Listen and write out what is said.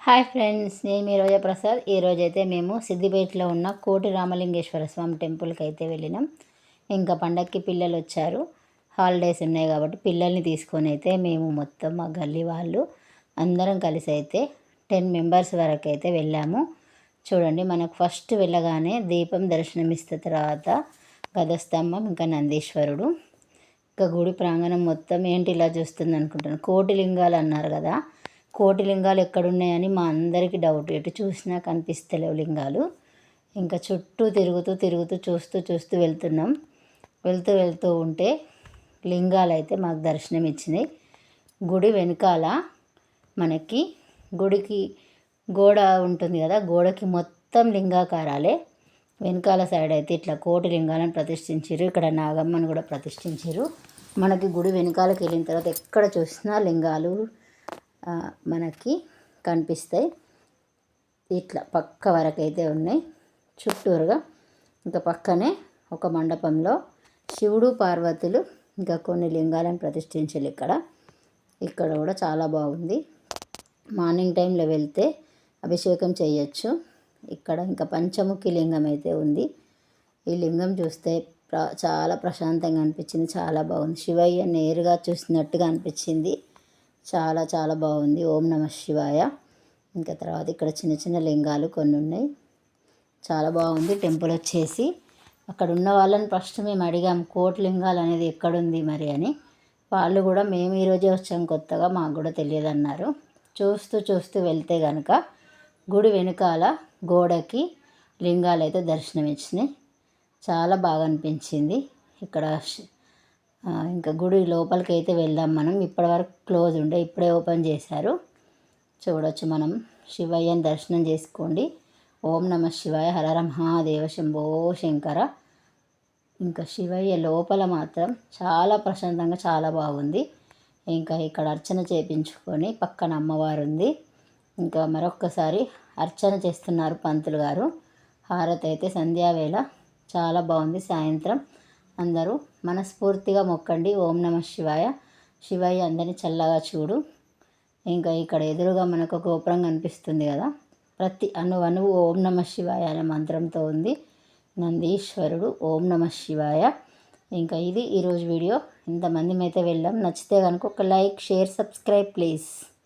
Hi friends, నేను మీ రోజా ప్రసాద్. ఈరోజైతే మేము సిద్దిపేటలో ఉన్న కోటి రామలింగేశ్వర స్వామి టెంపుల్కి అయితే వెళ్ళినాం. ఇంకా పండగకి పిల్లలు వచ్చారు, హాలిడేస్ ఉన్నాయి కాబట్టి పిల్లల్ని తీసుకొని అయితే మేము మొత్తం మా గల్లీ వాళ్ళు అందరం కలిసి అయితే 10 మెంబర్స్ వరకు అయితే వెళ్ళాము. చూడండి, మనకు ఫస్ట్ వెళ్ళగానే దీపం దర్శనమిస్తే తర్వాత గజస్తంభం, ఇంకా నందీశ్వరుడు, ఇంకా గుడి ప్రాంగణం మొత్తం ఏంటి ఇలా చూస్తుంది అనుకుంటాను. కోటి లింగాలు అన్నారు కదా, కోటి లింగాలు ఎక్కడున్నాయని మా అందరికీ డౌట్. ఎటు చూసినా కనిపిస్తలేవు లింగాలు. ఇంకా చుట్టూ తిరుగుతూ చూస్తూ వెళ్తున్నాం. వెళ్తూ ఉంటే లింగాలు అయితే మాకు దర్శనం ఇచ్చినాయి. గుడి వెనకాల మనకి గుడికి గోడ ఉంటుంది కదా, గోడకి మొత్తం లింగాకారాలే. వెనకాల సైడ్ అయితే ఇట్లా కోటి లింగాలను ప్రతిష్ఠించారు. ఇక్కడ నాగమ్మను కూడా ప్రతిష్ఠించారు. మనకి గుడి వెనకాలకి వెళ్ళిన తర్వాత ఎక్కడ చూసినా లింగాలు మనకి కనిపిస్తాయి. ఇట్లా పక్క వరకు అయితే ఉన్నాయి చుట్టూరుగా. ఇంకా పక్కనే ఒక మండపంలో శివుడు, పార్వతులు, ఇంకా కొన్ని లింగాలను ప్రతిష్ఠించాలి. ఇక్కడ కూడా చాలా బాగుంది. మార్నింగ్ టైంలో వెళ్తే అభిషేకం చేయొచ్చు. ఇక్కడ ఇంకా పంచముఖి లింగం అయితే ఉంది. ఈ లింగం చూస్తే చాలా ప్రశాంతంగా అనిపించింది, చాలా బాగుంది. శివయ్య నేరుగా చూసినట్టుగా అనిపించింది. చాలా బాగుంది. ఓం నమ శివాయ. ఇంకా తర్వాత ఇక్కడ చిన్న లింగాలు కొన్ని ఉన్నాయి. చాలా బాగుంది టెంపుల్ వచ్చేసి. అక్కడ ఉన్న వాళ్ళని ఫస్ట్ మేము అడిగాం, కోటి లింగాలు అనేది ఎక్కడుంది మరి అని. వాళ్ళు కూడా మేము ఈరోజే వచ్చాం కొత్తగా, మాకు కూడా తెలియదు అన్నారు. చూస్తూ వెళ్తే కనుక గుడి వెనకాల గోడకి లింగాలు అయితే దర్శనం ఇచ్చినాయి. చాలా బాగా అనిపించింది. ఇక్కడ ఇంకా గుడి లోపలికి అయితే వెళ్దాం మనం. ఇప్పటివరకు క్లోజ్ ఉండే, ఇప్పుడే ఓపెన్ చేశారు. చూడొచ్చు మనం. శివయ్యని దర్శనం చేసుకోండి. ఓం నమ శివాయ, హరహర మహాదేవ, శంభో శంకర. ఇంకా శివయ్య లోపల మాత్రం చాలా ప్రశాంతంగా చాలా బాగుంది. ఇంకా ఇక్కడ అర్చన చేయించుకొని పక్కన అమ్మవారు ఉంది. ఇంకా మరొక్కసారి అర్చన చేస్తున్నారు పంతులు గారు. హారతి అయితే సంధ్యావేళ చాలా బాగుంది. సాయంత్రం అందరూ మనస్ఫూర్తిగా మొక్కండి. ఓం నమ శివాయ. శివయ్య అందరినీ చల్లగా చూడు. ఇంకా ఇక్కడ ఎదురుగా మనకు గోపురం కనిపిస్తుంది కదా, ప్రతి అణువు ఓం నమ శివాయ అనే మంత్రంతో ఉంది. నందీశ్వరుడు ఓం నమ శివాయ. ఇంకా ఇది ఈరోజు వీడియో. ఇంతమంది అయితే వెళ్ళాం. నచ్చితే కనుక ఒక లైక్, షేర్, సబ్స్క్రైబ్ ప్లీజ్.